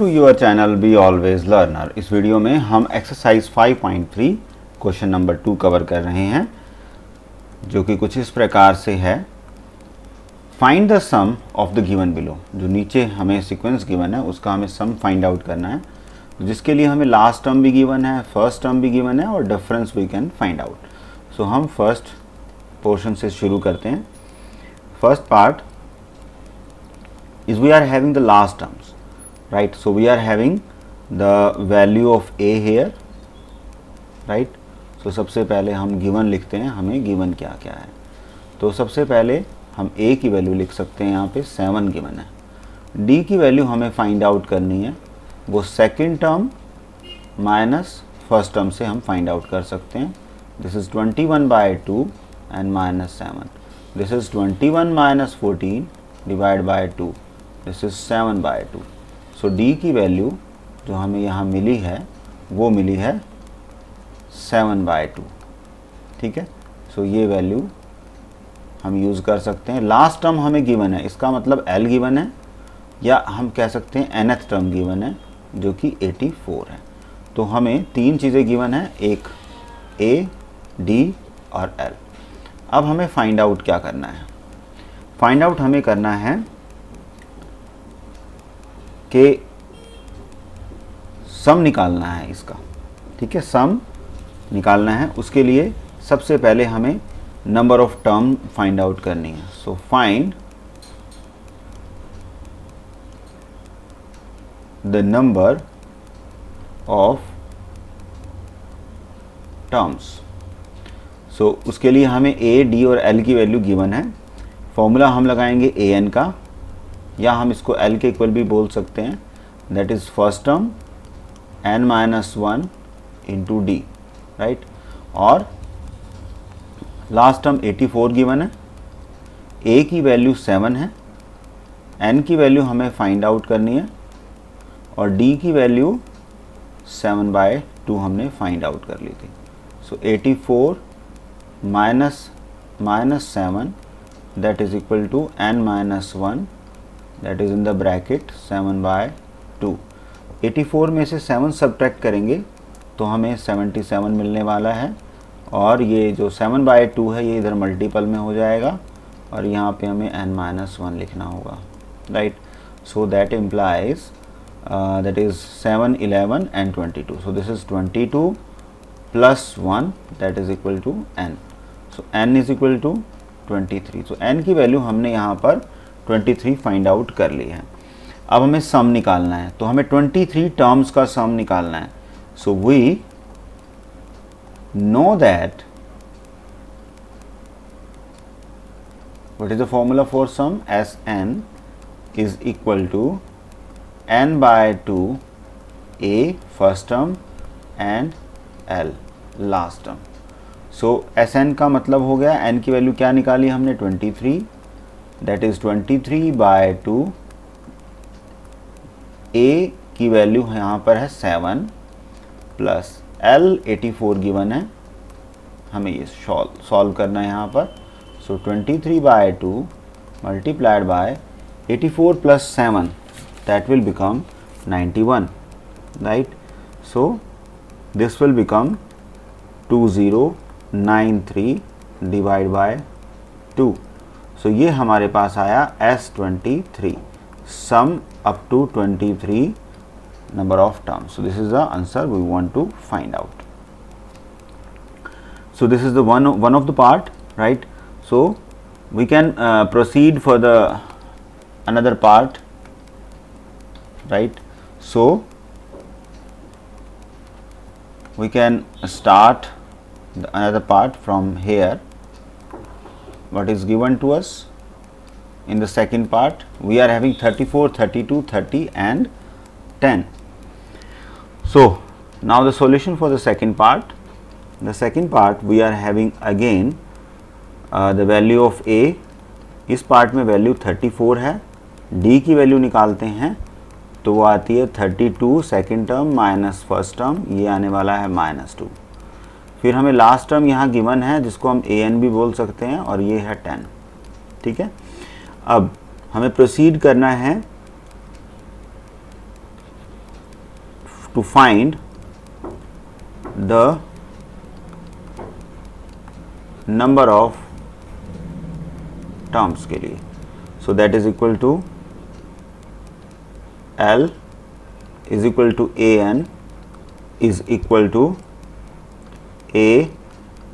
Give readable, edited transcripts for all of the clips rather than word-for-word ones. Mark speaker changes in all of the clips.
Speaker 1: To your channel be always learner. इस video में हम एक्सरसाइज 5.3 क्वेश्चन नंबर 2 कवर कर रहे हैं, जो कि कुछ इस प्रकार से है। Find the sum of the given below. जो नीचे हमें सीक्वेंस गिवन है उसका हमें सम फाइंड आउट करना है, जिसके लिए हमें लास्ट टर्म भी गिवन है, फर्स्ट टर्म भी गिवन है और difference we can find out. So हम फर्स्ट पोर्शन से शुरू करते हैं। First part is we are having the last terms, right? So we are having the value of a here, right? So सबसे पहले हम गिवन लिखते हैं, हमें गिवन क्या क्या है। तो सबसे पहले हम a की वैल्यू लिख सकते हैं, यहाँ पे 7 गिवन है। d की वैल्यू हमें फाइंड आउट करनी है, वो second term minus first term से हम फाइंड आउट कर सकते हैं। This is 21/2 and minus 7। This is 21 minus 14 divide by 2, this is 7/2। So d की वैल्यू जो हमें यहाँ मिली है वो मिली है 7/2, ठीक है। सो ये वैल्यू हम यूज़ कर सकते हैं। लास्ट टर्म हमें गिवन है, इसका मतलब l गिवन है, या हम कह सकते हैं nth टर्म गिवन है जो कि 84 है। तो हमें तीन चीज़ें गिवन है, एक a, d और l। अब हमें फाइंड आउट क्या करना है? फाइंड आउट हमें करना है कि सम निकालना है इसका, ठीक है। सम निकालना है, उसके लिए सबसे पहले हमें number of term find out करनी है। So find the number of terms. So उसके लिए हमें a, d और l की वैल्यू गिवन है। फॉर्मूला हम लगाएंगे an का, या हम इसको l के इक्वल भी बोल सकते हैं। That is first term n-1 into D, right. और लास्ट टर्म 84 गिवन है, a की वैल्यू 7 है, n की वैल्यू हमें फाइंड आउट करनी है, और d की वैल्यू 7/2 हमने फाइंड आउट कर ली थी। So 84 minus 7 that is equal to n-1 that is in the bracket 7/2। 84 में से 7 सब्ट्रैक्ट करेंगे तो हमें 77 मिलने वाला है, और ये जो 7/2 है ये इधर मल्टीपल में हो जाएगा, और यहाँ पे हमें n-1 लिखना होगा, right. So that implies that is 7, 11 and 22। So this is 22 plus 1 that is equal to n। So n is equal to 23। So n की वैल्यू हमने यहाँ पर 23 फाइंड आउट कर ली है। अब हमें सम निकालना है, तो हमें 23 टर्म्स का सम निकालना है। So we know that what is the formula for sum? Sn is equal to n/2 a first term and l last term. So Sn का मतलब हो गया, n की वैल्यू क्या निकाली हमने? 23, दैट इज 23/2। a की वैल्यू यहाँ पर है 7 प्लस l 84 गिवन है, हमें ये सॉल्व करना है यहाँ पर। सो 23/2 multiplied by 84 plus 7 that will become 91, right. So this will become 2093 divide by 2। सो ये हमारे पास आया S23, some up to 23 number of terms. So this is the answer we want to find out. So this is the one of the part, right? So we can proceed for the another part, right? So we can start another part from here. What is given to us in the second part? We are having 34, 32, 30 and 10. So now the solution for the second part. The second part we are having again the value of a. इस part में value 34 है, d की value निकालते हैं तो वो आती है 32 second term minus first term, ये आने वाला है -2। फिर हमें लास्ट टर्म यहाँ गिवन है जिसको हम an भी बोल सकते हैं, और ये है 10, ठीक है। अब हमें प्रोसीड करना है to find the number of terms के लिए. So that is equal to L is equal to an is equal to a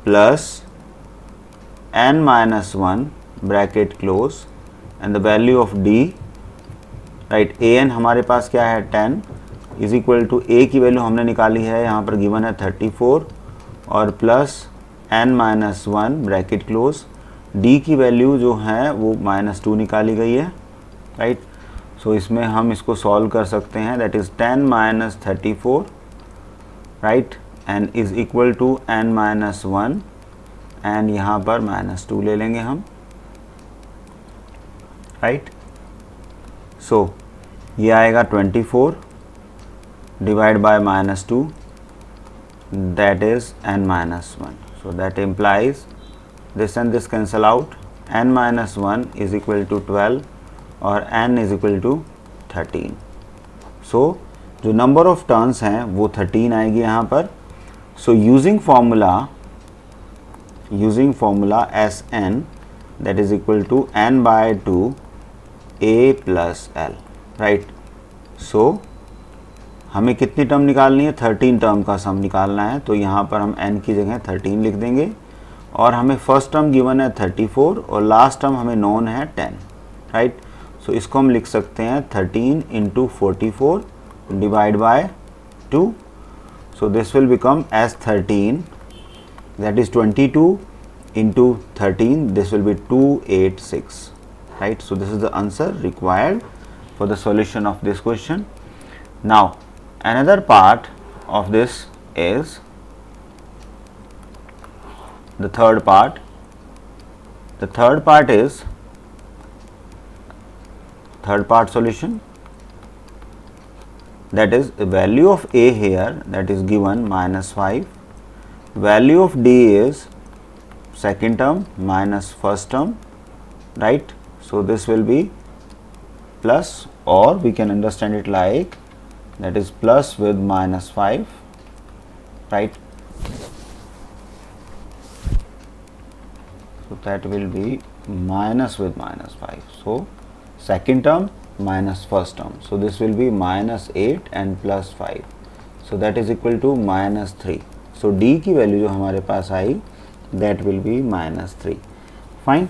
Speaker 1: plus n minus 1 bracket close and the value of d, right. an हमारे पास क्या है 10 is equal to a की value हमने निकाली है, यहाँ पर given है 34 और plus n minus 1 bracket close. d की वैल्यू जो है वो -2 निकाली गई है, राइट. सो इसमें हम इसको सॉल्व कर सकते हैं. That is 10 minus 34, right, and is equal to n minus 1 and यहाँ पर -2 ले लेंगे हम, राइट. सो ये आएगा 24 divide by -2, that is n minus 1. So that implies this and this cancel out. n minus 1 is equal to 12 और n is equal to 13. So जो number of turns हैं वो 13 आएगी यहाँ पर. So using formula Sn, that is equal to n by 2 a plus l, right. So हमें कितनी term निकालनी है, 13 टर्म का सम निकालना है. तो यहाँ पर हम n की जगह 13 लिख देंगे और हमें फर्स्ट टर्म गिवन है 34 और लास्ट टर्म हमें नोन है 10, राइट. सो इसको हम लिख सकते हैं 13 into 44 divide by 2. So this will become as 13, that is 22 into 13, this will be 286, right. So this is the answer required for the solution of this question. Now another part of this is the third part. The third part is third part solution, that is the value of a here, that is given -5, value of d is second term minus first term, right. So this will be plus, or we can understand it like that is plus with -5, right. So that will be minus with -5. So second term minus first term. So this will be -8 and plus 5. So that is equal to -3. So d की value जो हमारे पास आई that will be -3. Fine.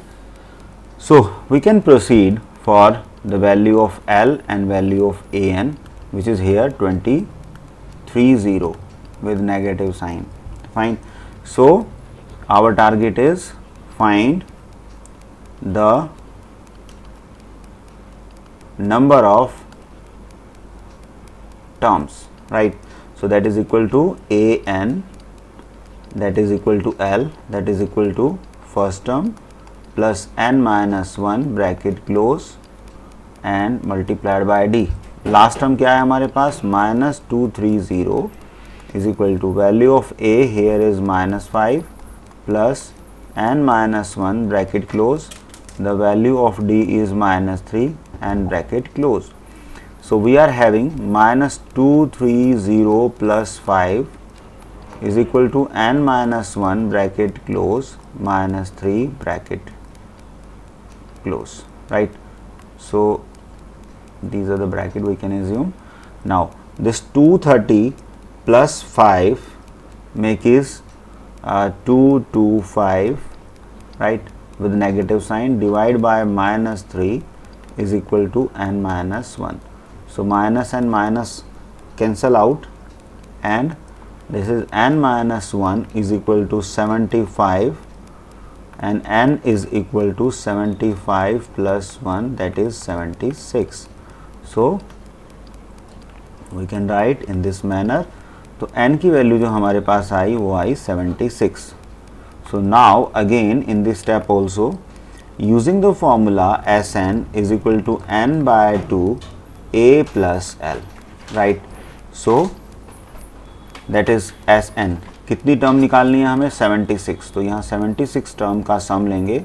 Speaker 1: So we can proceed for the value of L and value of an, which is here 230 with negative sign. Fine. So our target is find the number of terms, right. So that is equal to an, that is equal to L, that is equal to first term plus n minus 1 bracket close and multiplied by d. Last term क्या है हमारे पास, -230 is equal to value of a here is -5 plus n minus 1 bracket close, the value of d is -3 and bracket close. So we are having -230 plus 5 is equal to n minus 1 bracket close -3 bracket close, right. So these are the bracket we can assume. Now this 230 plus 5 make is 225, right, with negative sign, divide by -3 is equal to n minus 1. So minus and minus cancel out and this is n minus 1 is equal to 75 and n is equal to 75 plus 1, that is 76. So we can write in this manner. तो n की value जो हमारे पास आई वो आई 76. So now again in this step also using the formula Sn is equal to n by 2 a plus l, right. So that is Sn. कितनी term निकालनी है हमें, 76. तो यहाँ 76 टर्म का सम लेंगे,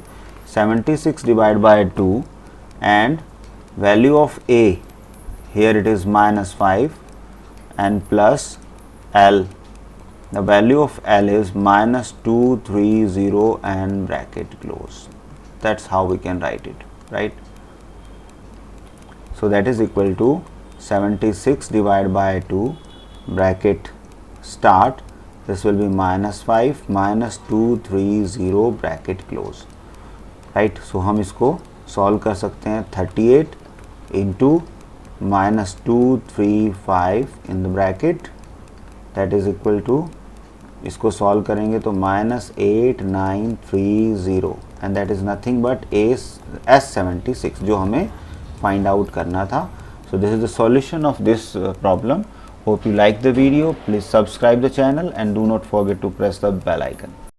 Speaker 1: 76 divide by 2 and value of a here it is -5 and plus L. The value of L is -230 and bracket close. That's how we can write it, right? So that is equal to 76 divided by 2 bracket start. This will be -5 -230 bracket close, right? So हम इसको solve कर सकते हैं. 38 into -235 in the bracket, that is equal to, इसको solve करेंगे तो -8930 and that is nothing but S76 जो हमें फाइंड आउट करना था. So this is the solution of this problem. Hope you like the video. Please subscribe the channel and do not forget to press the bell icon.